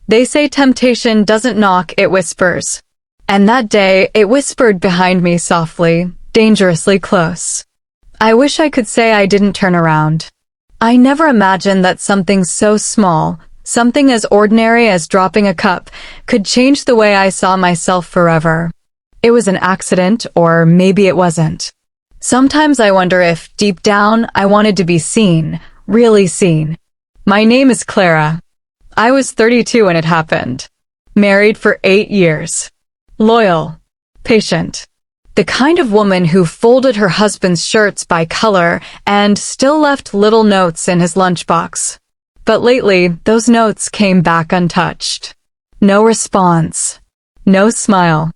They say temptation doesn't knock, it whispers. And that day, it whispered behind me softly, dangerously close. I wish I could say I didn't turn around. I never imagined that something so small, something as ordinary as dropping a cup, could change the way I saw myself forever. It was an accident, or maybe it wasn't. Sometimes I wonder if, deep down, I wanted to be seen, really seen. My name is Clara. I was 32 when it happened. Married for 8 years. Loyal. Patient. The kind of woman who folded her husband's shirts by color and still left little notes in his lunchbox. But lately, those notes came back untouched. No response. No smile.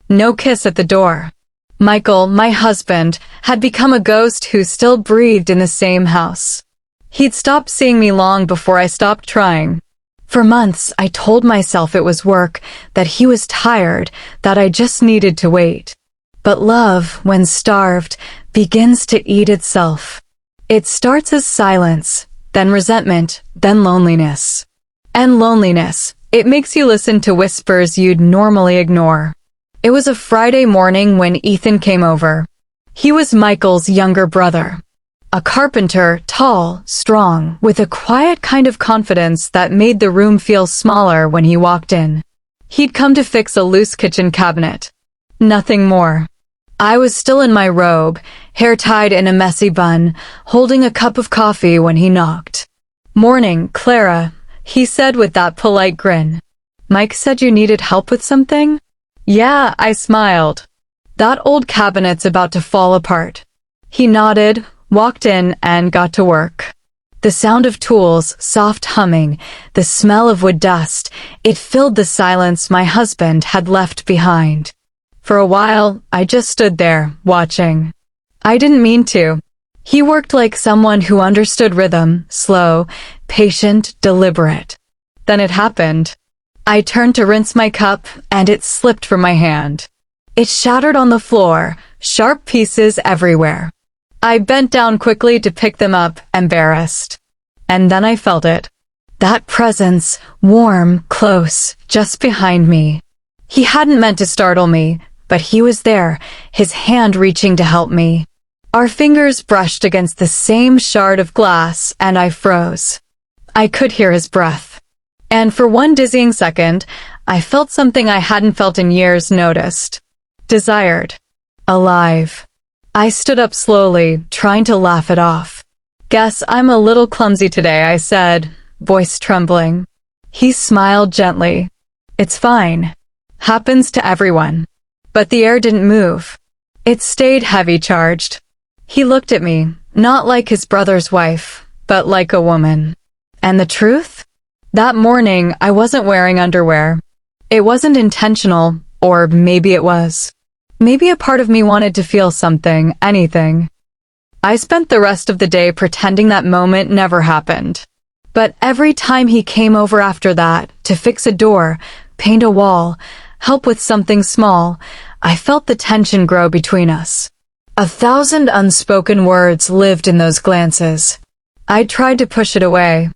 No kiss at the door. Michael, my husband, had become a ghost who still breathed in the same house. He'd stopped seeing me long before I stopped trying. For months, I told myself it was work, that he was tired, that I just needed to wait. But love, when starved, begins to eat itself. It starts as silence, then resentment, then loneliness. And loneliness, it makes you listen to whispers you'd normally ignore. It was a Friday morning when Ethan came over. He was Michael's younger brother. A carpenter, tall, strong, with a quiet kind of confidence that made the room feel smaller when he walked in. He'd come to fix a loose kitchen cabinet. Nothing more. I was still in my robe, hair tied in a messy bun, holding a cup of coffee when he knocked. "Morning, Clara," he said with that polite grin. "Mike said you needed help with something?" "Yeah," I smiled. "That old cabinet's about to fall apart." He nodded, walked in, and got to work. The sound of tools, soft humming, the smell of wood dust, it filled the silence my husband had left behind. For a while, I just stood there, watching. I didn't mean to. He worked like someone who understood rhythm, slow, patient, deliberate. Then it happened. I turned to rinse my cup, and it slipped from my hand. It shattered on the floor, sharp pieces everywhere. I bent down quickly to pick them up, embarrassed. And then I felt it. That presence, warm, close, just behind me. He hadn't meant to startle me, but he was there, his hand reaching to help me. Our fingers brushed against the same shard of glass, and I froze. I could hear his breath. And for one dizzying second, I felt something I hadn't felt in years noticed. Desired. Alive. I stood up slowly, trying to laugh it off. "Guess I'm a little clumsy today," I said, voice trembling. He smiled gently. "It's fine. Happens to everyone." But the air didn't move. It stayed heavy-charged. He looked at me, not like his brother's wife, but like a woman. And the truth? That morning, I wasn't wearing underwear. It wasn't intentional, or maybe it was. Maybe a part of me wanted to feel something, anything. I spent the rest of the day pretending that moment never happened. But every time he came over after that, to fix a door, paint a wall, help with something small, I felt the tension grow between us. 1,000 unspoken words lived in those glances. I tried to push it away.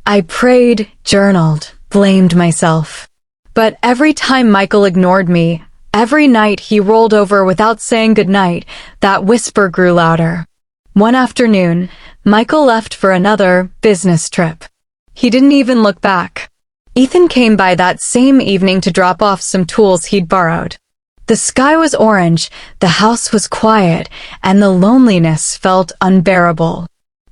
I prayed, journaled, blamed myself. But every time Michael ignored me, every night he rolled over without saying goodnight, that whisper grew louder. One afternoon, Michael left for another business trip. He didn't even look back. Ethan came by that same evening to drop off some tools he'd borrowed. The sky was orange, the house was quiet, and the loneliness felt unbearable.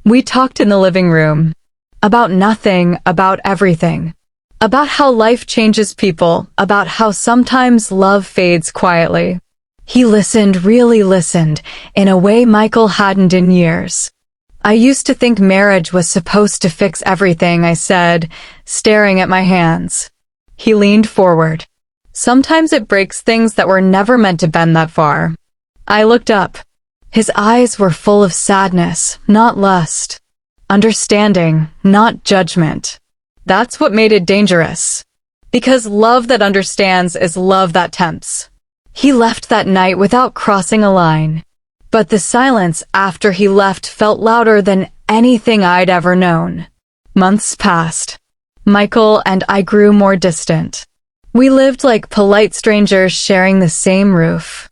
We talked in the living room. About nothing, about everything. About how life changes people, about how sometimes love fades quietly. He listened, really listened, in a way Michael hadn't in years. "I used to think marriage was supposed to fix everything," I said, staring at my hands. He leaned forward. "Sometimes it breaks things that were never meant to bend that far." I looked up. His eyes were full of sadness, not lust. Understanding, not judgment. That's what made it dangerous. Because love that understands is love that tempts. He left that night without crossing a line. But the silence after he left felt louder than anything I'd ever known. Months passed. Michael and I grew more distant. We lived like polite strangers sharing the same roof.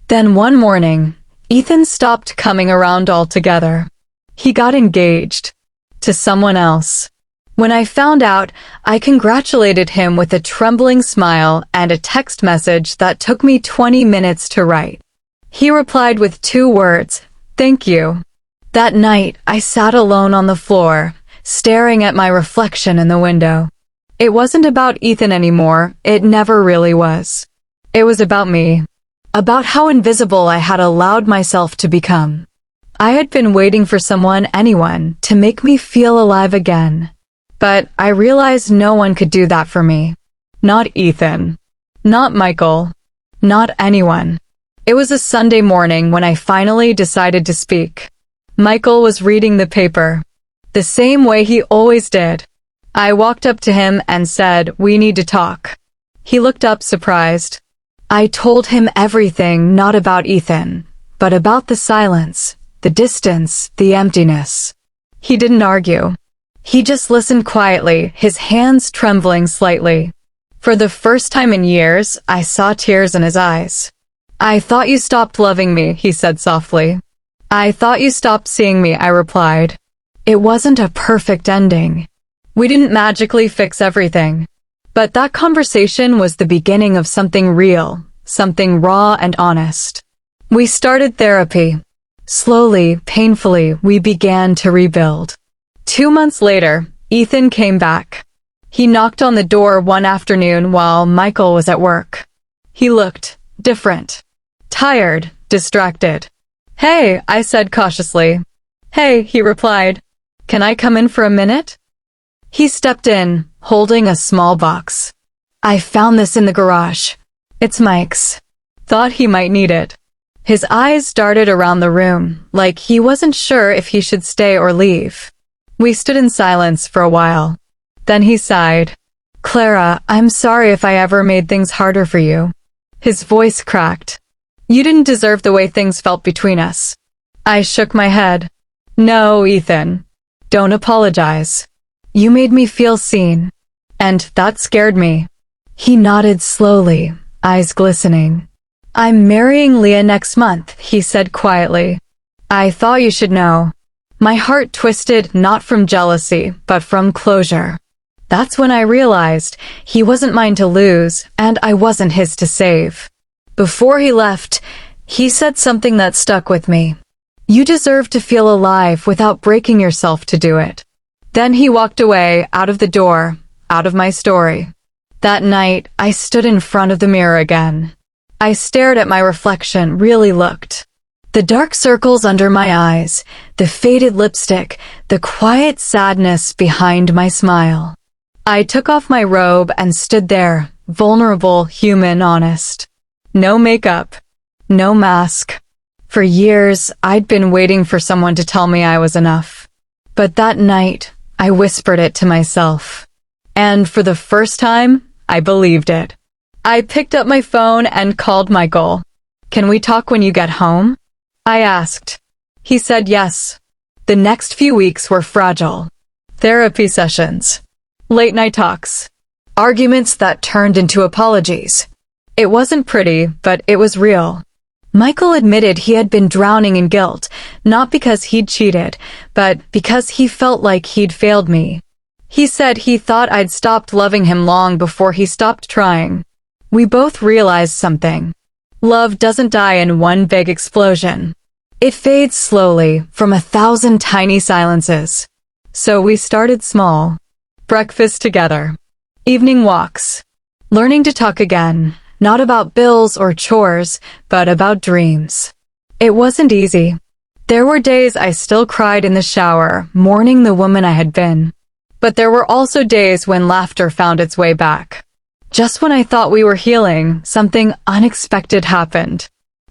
Then one morning, Ethan stopped coming around altogether. He got engaged. To someone else. When I found out, I congratulated him with a trembling smile and a text message that took me 20 minutes to write. He replied with 2 words, "Thank you." That night, I sat alone on the floor, staring at my reflection in the window. It wasn't about Ethan anymore, it never really was. It was about me. About how invisible I had allowed myself to become. I had been waiting for anyone, to make me feel alive again. But I realized no one could do that for me. Not Ethan. Not Michael. Not anyone. It was a Sunday morning when I finally decided to speak. Michael was reading the paper. The same way he always did. I walked up to him and said, "We need to talk." He looked up surprised. I told him everything, not about Ethan, but about the silence, the distance, the emptiness. He didn't argue. He just listened quietly, his hands trembling slightly. For the first time in years, I saw tears in his eyes. "I thought you stopped loving me," he said softly. "I thought you stopped seeing me," I replied. It wasn't a perfect ending. We didn't magically fix everything. But that conversation was the beginning of something real, something raw and honest. We started therapy. Slowly, painfully, we began to rebuild. 2 months later, Ethan came back. He knocked on the door one afternoon while Michael was at work. He looked different. Tired, distracted. "Hey," I said cautiously. "Hey," he replied. "Can I come in for a minute?" He stepped in, holding a small box. "I found this in the garage. It's Mike's." Thought he might need it. His eyes darted around the room, like he wasn't sure if he should stay or leave. We stood in silence for a while. Then he sighed. "Clara, I'm sorry if I ever made things harder for you." His voice cracked. "You didn't deserve the way things felt between us." I shook my head. "No, Ethan. Don't apologize. You made me feel seen. And that scared me." He nodded slowly, eyes glistening. "I'm marrying Leah next month," he said quietly. "I thought you should know." My heart twisted, not from jealousy, but from closure. That's when I realized he wasn't mine to lose, and I wasn't his to save. Before he left, he said something that stuck with me. "You deserve to feel alive without breaking yourself to do it." Then he walked away, out of the door, out of my story. That night, I stood in front of the mirror again. I stared at my reflection, really looked. The dark circles under my eyes, the faded lipstick, the quiet sadness behind my smile. I took off my robe and stood there, vulnerable, human, honest. No makeup. No mask. For years, I'd been waiting for someone to tell me I was enough. But that night, I whispered it to myself. And for the first time, I believed it. I picked up my phone and called Michael. "Can we talk when you get home?" I asked. He said yes. The next few weeks were fragile. Therapy sessions. Late-night talks. Arguments that turned into apologies. It wasn't pretty, but it was real. Michael admitted he had been drowning in guilt, not because he'd cheated, but because he felt like he'd failed me. He said he thought I'd stopped loving him long before he stopped trying. We both realized something. Love doesn't die in one big explosion. It fades slowly from 1,000 tiny silences. So we started small. Breakfast together. Evening walks. Learning to talk again, not about bills or chores, but about dreams. It wasn't easy. There were days I still cried in the shower, mourning the woman I had been. But there were also days when laughter found its way back. Just when I thought we were healing, something unexpected happened.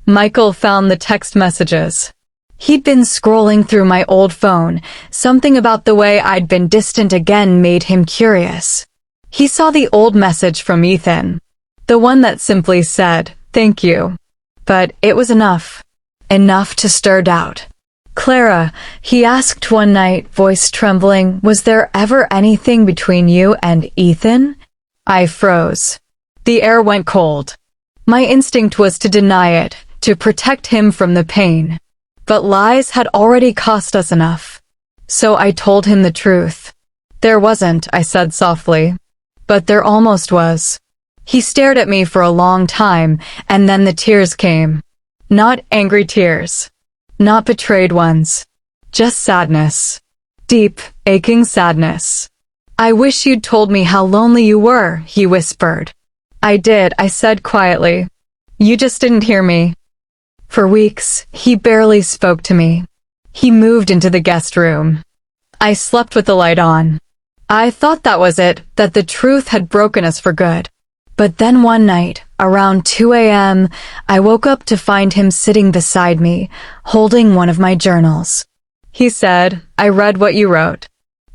Michael found the text messages. He'd been scrolling through my old phone. Something about the way I'd been distant again made him curious. He saw the old message from Ethan. The one that simply said, "Thank you." But it was enough. Enough to stir doubt. Clara, he asked one night, voice trembling, was there ever anything between you and Ethan? I froze. The air went cold. My instinct was to deny it, to protect him from the pain. But lies had already cost us enough. So I told him the truth. There wasn't, I said softly. But there almost was. He stared at me for a long time, and then the tears came. Not angry tears. Not betrayed ones. Just sadness. Deep, aching sadness. I wish you'd told me how lonely you were, he whispered. I did, I said quietly. You just didn't hear me. For weeks, he barely spoke to me. He moved into the guest room. I slept with the light on. I thought that was it, that the truth had broken us for good. But then one night, around 2 a.m., I woke up to find him sitting beside me, holding one of my journals. He said, I read what you wrote.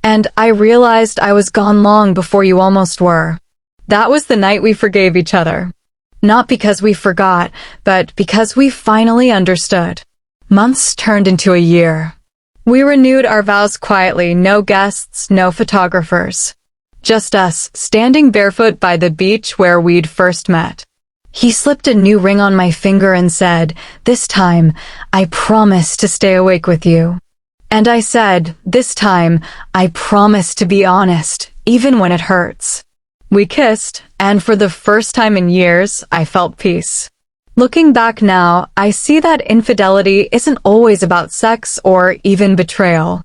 And I realized I was gone long before you almost were. That was the night we forgave each other. Not because we forgot, but because we finally understood. Months turned into a year. We renewed our vows quietly, no guests, no photographers. Just us, standing barefoot by the beach where we'd first met. He slipped a new ring on my finger and said, this time, I promise to stay awake with you. And I said, this time, I promise to be honest, even when it hurts. We kissed, and for the first time in years, I felt peace. Looking back now, I see that infidelity isn't always about sex or even betrayal.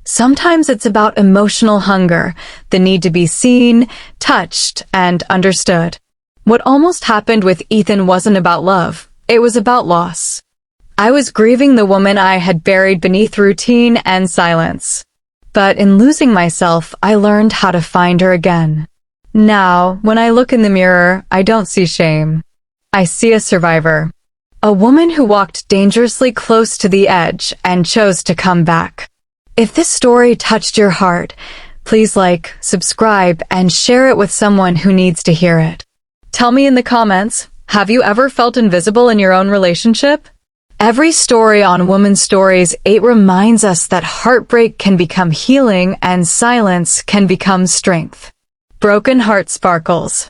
Sometimes it's about emotional hunger, the need to be seen, touched, and understood. What almost happened with Ethan wasn't about love, it was about loss. I was grieving the woman I had buried beneath routine and silence. But in losing myself, I learned how to find her again. Now, when I look in the mirror, I don't see shame. I see a survivor. A woman who walked dangerously close to the edge and chose to come back. If this story touched your heart, please like, subscribe, and share it with someone who needs to hear it. Tell me in the comments, have you ever felt invisible in your own relationship? Every story on Women's Stories 8 reminds us that heartbreak can become healing and silence can become strength. Broken heart sparkles.